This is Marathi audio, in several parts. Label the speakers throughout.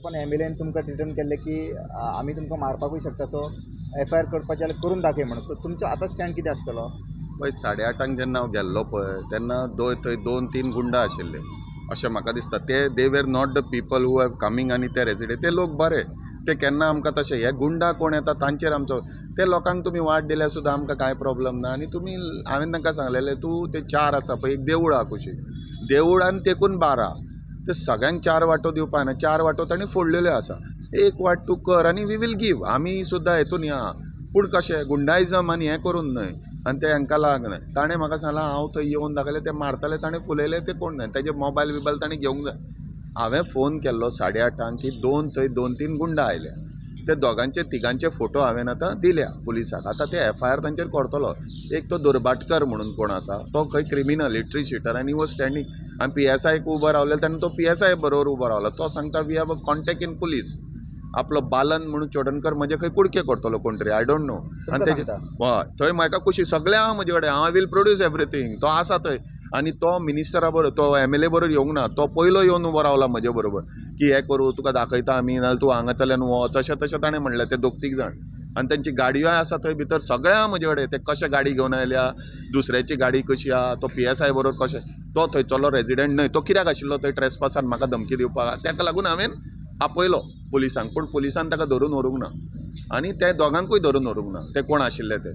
Speaker 1: पण MLAन तुमकां रिटर्न केल्ले की आमी तुमकां मारपाकूय शकता, सो FIR करपाचें जाल्यार करून दाखय म्हणून. सो तुमचो आतां स्टँड कितें आसतलो?
Speaker 2: पळय 8:30 जेन्ना हांव गेल्लो पळय तेन्ना थंय 2-3 गुंडा आशिल्ले अशें म्हाका दिसता. They were not the people who have coming आनी ते रेजिडेंट. ते लोक बरे, ते केन्ना आमकां तशें हे गुंडा कोण येता तांचेर आमचो ते लोकांक तुमी वाट दिल्यार सुद्दां आमकां कांय प्रॉब्लम ना. आनी तुमी हांवें तांकां सांगलेलें तूं ते 4 आसा पळय, एक देवूळ आहा कुशीक, देवूळान तेकून 12 ते सगळ्यांक 4 वाटो दिवपा ना. 4 वाटो तांणी फोडलेल्यो आसा. एक वाट तूं कर आनी वी वील गीव. आमी सुद्दां हेतून या, पूण कशें गुंडायजम आनी हें करून न्हय. आनी ते हांकां लागना. ताणें म्हाका सांगलां हांव थंय येवन दाखयलें ते मारताले, ताणें फुलयले ते कोण ना, तेजे मोबायल बिबायल ताणें घेवंक जाय. हांवें फोन केल्लो 8:30 की थंय 2-3 गुंडा आयले. ते दोगांचे तिगांचे फोटो हांवें आतां दिल्या पुलिसाक. आतां ते FIR तांचेर करतलो. एक तो दुर्भाटकर म्हणून कोण आसा तो खंय क्रिमिनल लिटरी शिटर आनी वॉज स्टँडींग आनी PSI उबो रावलेलो तेन्ना तो PSI बरोबर उबो रावलो. तो सांगता we have a contact in police. आपलो बालन म्हणून चोडणकर म्हणजे खंय कुडके करतलो कोण तरी, आय डोंट नो. आनी तेजे हय थंय म्हाका खुशी सगळें आहा म्हजे कडेन. हांव वील प्रोड्यूस एवरीथींग. तो आसा थंय. आनी तो मिनिस्टरा बरोबर, तो MLA बरोबर येवंक ना. तो पयलो येवन उबो रावला म्हजे बरोबर की हें करूं, तुका दाखयता आमी, नाजाल्यार तूं हांगाच्यान वच, अशें तशें ताणें म्हणलें. ते 2-3 जाण आनी तांची गाडयोय आसा थंय भितर. सगळें आहा म्हजे कडेन. ते कशें गाडी घेवन आयल्या, दुसऱ्याची गाडी कशी आहा, तो PSI बरोबर कशें, तो थंयचो रेजिडेंट न्हय. तो कित्याक आशिल्लो थंय ट्रेसपासान म्हाका धमकी दिवपाक. ताका लागून हांवें आपयलो पुलिसांक, पूण पुलिसान ताका धरून व्हरूंक ना. आनी ते दोगांकूय धरून व्हरूंक ना. ते कोण आशिल्ले ते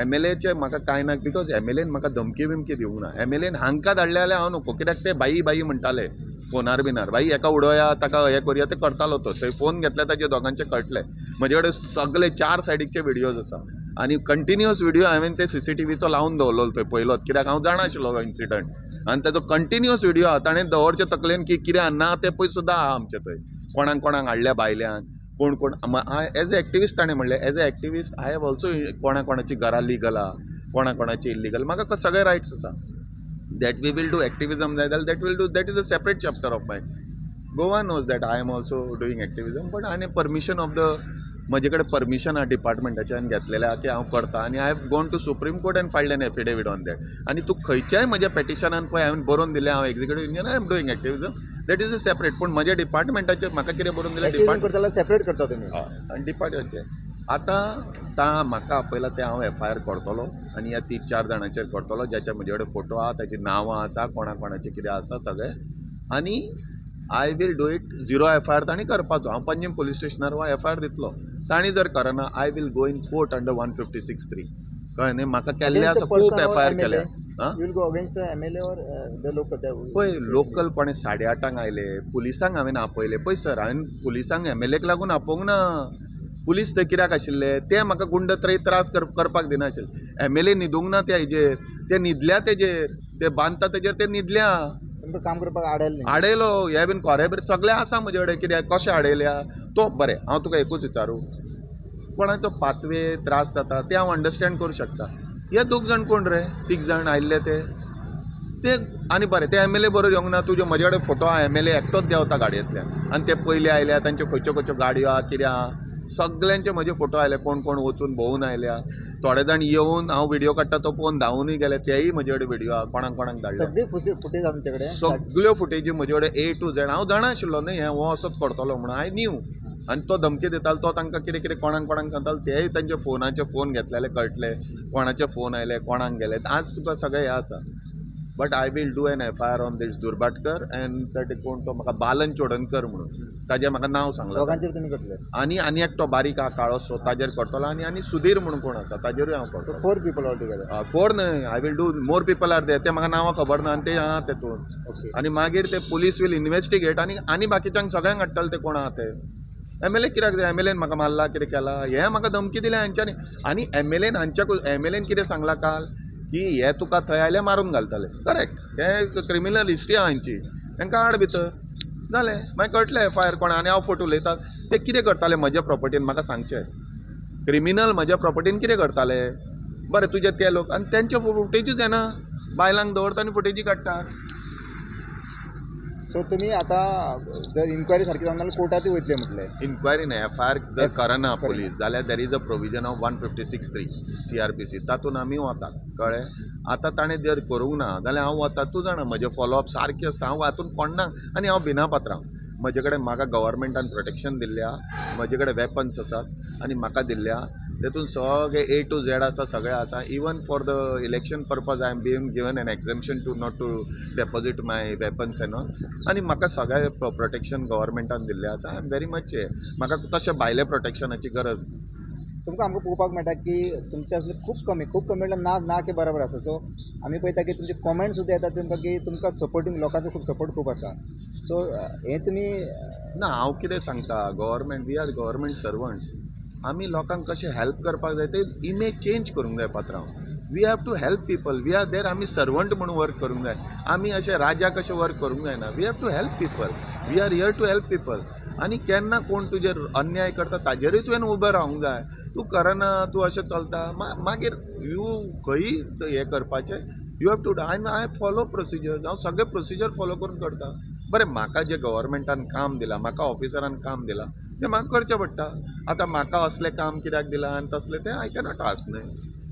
Speaker 2: MLAचे म्हाका कांय ना, बिकॉज MLAन म्हाका धमकी बिमकी दिवंक ना. MLAन हांकां धाडले जाल्यार हांव नको, कित्याक ते बाई म्हणटाले फोनार बिनार, बाई हेका उडोवया, ताका हें करुया, ते करतालो तो. थंय फोन घेतले ताचे दोगांचे कळटले. म्हजे कडेन सगळे 4 सायडीचे व्हिडियोज आसा आनी कंटिन्युअस व्हिडियो हांवें ते CCTVचो लावन दवरलेलो थंय पयलोच, कित्याक हांव जाणा आशिल्लो इन्सिडंट. आनी ताजो कंटिन्युअस व्हिडियो आहा. ताणें दवरचे तकलेन की कितें ना ते पळय सुद्दां आहा आमचे थंय. कोणाक हाडल्या भायल्यान, कोण एज अ एक्टिविस्ट ताणें म्हणलें as a activist I have also कोणाची घरां लिगल आहा, कोणाची इलिगल. म्हाका सगळे रायट्स आसा. That we will do activism जाय जाल्यार that will do. That is a separate chapter of my. Goa knows that I am also doing activism. But आनी परमिशन ऑफ द म्हजे कडेन परमिशन आहा डिपार्टमेंटाच्यान घेतलेलें आहा की हांव करता. आनी I have gone to supreme court and filed an affidavit on that. आनी तूं खंयच्याय म्हज्या पेटिशनान पळय हांवें बरोवन दिलें हांव executive engineer I am doing activism. That is a separate. पूण म्हज्या डिपार्टमेंटाचेर म्हाका कितें बरोवन दिलें
Speaker 1: डिपार्टमेंट सेपरेट करता तुमी.
Speaker 2: आनी डिपार्टमेंटाचेर आतां म्हाका आपयला ते हांव FIR करतलो आनी ह्या 3-4 जाणांचेर करतलो ज्याचे म्हजे कडेन फोटो आहा, ताची नांवां आसा, कोणाचे कितें आसा सगळें. आनी I will do it. 0 FIR तांणी करपाचो. हांव पंजीम पुलीस स्टेशनार हो FIR दितलो. तांणी जर करना I will go in court under 156(3). कळ्ळें न्ही. म्हाका केल्ले आसा, खूब FIR केल्या. पळय लोकल कोणें 8:30 आयले, पुलिसांक हांवें आपयले. पळय सर हांवें पुलिसांक MLAक लागून आपोवंक ना. पुलीस थंय कित्याक आशिल्ले ते म्हाका गुंड त्रास करपाक दिनाशिल्ले. MLA न्हिदूंक ना त्या हेजेर, ते न्हिदल्या तेजेर, ते बांदता तेजेर ते न्हिदल्या.
Speaker 1: तुमकां काम करपाक
Speaker 2: आडयलो हे बीन खरें बीन सगळें आसा म्हजे कडेन. कित्याक कशें आडयल्या तो बरें. हांव तुका एकूच विचारूं, कोणाचो पातवे त्रास जाता ते हांव अंडरस्टँड करूं शकता. हे 2 जाण कोण रे, 3 जाण आयिल्ले ते आनी बरें ते MLA बरोबर येवंक ना. तुजे म्हजे कडेन फोटो आहा, MLA एकटोच देंवता गाडयेंतल्यान आनी ते पयले आयल्या, तांच्यो खंयच्यो गाडयो आहा, कितें आहा, सगळ्यांचे म्हजे फोटो आयले. कोण वचून भोंवून आयल्या. थोडे जाण येवन हांव व्हिडियो काडटा तो पळोवन धांवूनय गेले. तेय म्हजे कडेन व्हिडियो आहा. कोणाक धाडले
Speaker 1: सगळी फुटेज आमचे कडेन,
Speaker 2: सगळ्यो फुटेजी म्हजे कडेन A to Z. हांव जाणा आशिल्लो न्ही हें हो असोच करतलो म्हणून. I new. आनी तो धमकी दितालो, तो तांकां कितें कोणाक सांगतालो. तेय तांचे फोनाचे फोन घेतलेले कळटले, कोणाचे फोन आयले, कोणाक गेले. आज तुका सगळें हें आसा. But I will do an FIR on this Durbhatkar and that कोण तो म्हाका बालन चोडणकर म्हणून ताजें म्हाका नांव सांगलां.
Speaker 1: दोगांचेर तुमी करतले.
Speaker 2: आनी एकटो बारीक आहा काळोसो ताजेर करतलो. आनी सुधीर म्हणून कोण आसा ताजेरूय हांव करतलो.
Speaker 1: 4 पीपल ऑल टुगेदर.
Speaker 2: 4 न्हय. I will do more people are there. ते म्हाका नांवां खबर ना आनी ते आहा तेतून. आनी मागीर ते पुलीस वील इन्वेस्टिगेट आनी बाकीच्यांक सगळ्यांक हाडटले ते कोण आहा ते. MLA कित्याक MLAन म्हाका मारला, कितें केला, हें म्हाका धमकी दिल्या हांच्यांनी. आनी MLAन कितें सांगलां काल की हे तुका थंय आयले मारून घालतले. करेक्ट. हे क्रिमिनल हिस्ट्री आहा हांची. तांकां हाड भितर जालें. मागीर कळटलें FIR कोण. आनी हांव फोटो उलयता ते कितें करताले म्हज्या प्रॉपर्टीन म्हाका सांगचें. क्रिमिनल म्हज्या प्रॉपर्टीन कितें करताले. बरें तुजे ते लोक आनी तेंचे फुटेजूच येना. बायलांक दवरता आनी फुटेजी काडटा.
Speaker 1: सो तुमी आतां जर इन्क्वायरी सारकी जावना जाल्यार कोर्टातूय वयतले म्हटले.
Speaker 2: इन्क्वायरी न्हय FIR जर करना पुलीस जाल्यार there is a provision of 156(3) CRPC. तातूंत आमी वतात. कळ्ळें. आतां ताणें जर करूंक ना जाल्यार हांव वता. तूं जाणा म्हजे फॉलोअप सारकें आसता. हांव हातूंत पडना आनी हांव भिना पात्रांव. म्हजे कडेन म्हाका गव्हर्मेंटान प्रोटेक्शन दिल्ल्या, म्हजे कडेन वेपन्स आसात आनी म्हाका दिल्ल्या तेतून सगळे A to Z आसा, सगळें आसा. Even for the election purpose I am being given an exemption to not to deposit my weapons and all. आनी म्हाका सगळें प्रोटेक्शन गव्हर्मेंटान दिल्लें आसा. आय एम व्हेरी मच म्हाका तशें भायल्या प्रोटेक्शनाची गरज ना.
Speaker 1: तुमकां आमकां पळोवपाक मेळटा की तुमचे असले खूब कमी म्हटल्यार ना की बरोबर आसा. सो आमी पळयता की तुमचे कॉमेंट सुद्दां येतात तुमकां की तुमकां सपोर्टींग लोकांचो खूब सपोर्ट खूब आसा. सो हें तुमी
Speaker 2: ना हांव कितें सांगता, government we are government servants. आमी लोकांक कशें हेल्प करपाक जाय ते इमेज चेंज करूंक जाय पात्रांव. We have to help people. We are there. आमी सर्वंट म्हणून वर्क करूंक जाय. आमी अशें राजा कशें वर्क करूंक जायना. We have to help people. We are here to help people. आनी केन्ना कोण तुजेर अन्याय करता ताजेरूय तुवें उबें रावूंक जाय. तूं करना, तूं अशें चलता मागीर यू खंयी हें करपाचें. You have to I follow procedures. हांव सगळे प्रोसिजर फॉलो करून करता. बरें, म्हाका जें गव्हर्मेंटान काम दिलां, म्हाका ऑफिसरान काम दिलां तें म्हाका करचें पडटा. आतां म्हाका असलें काम कित्याक दिलां आनी तसलें तें आय कॅनॉट आस्क न्हय.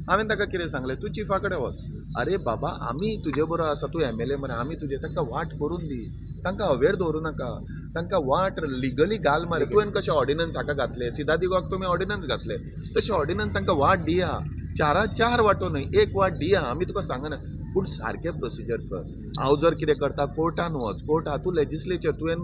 Speaker 2: हांवें ताका कितें सांगलें, तूं चिफा कडेन वच. अरे बाबा, आमी तुजे बरोबर आसा, तूं MLA मरे, आमी तुजे तांकां वाट करून दी. तांकां अवेर दवरूं नाका. तांकां वाट लिगली घाल मरे. तुवें कशें ऑर्डिनन्स हाका घातले, सिधा दिगोक तुमी ऑर्डिनन्स घातले, तशें ऑर्डिनन्स तांकां वाट दिया. 4 वाटो न्हय, 1 वाट दिया. आमी तुका सांगना, पूण सारकें प्रोसिजर कर. हांव जर कितें करता, कोर्टान वच. कोर्टान तूं लेजिस्लेचर, तुवें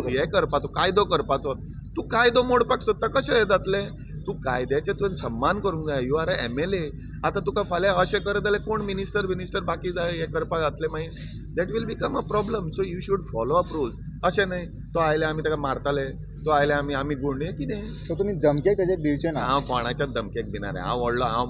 Speaker 2: हें करपाचो, कायदो करपाचो. तूं कायदो मोडपाक सोदता, कशें हें जातलें? तूं कायद्याचें तुवें सन्मान करूंक जाय. You are a MLA. आतां तुका फाल्यां अशें करत जाल्यार कोण मिनिस्टर बाकी जाय हें करपाक घातलें मागीर that will become a problem. So you should follow up rules. अशें न्हय तो आयले आमी ताका मारताले, तो आयले आमी गूण हें कितें.
Speaker 1: सो तुमी धमकेक तेजेर भिवचे ना.
Speaker 2: हांव कोणाच्याच धमकेक भिना रे. हांव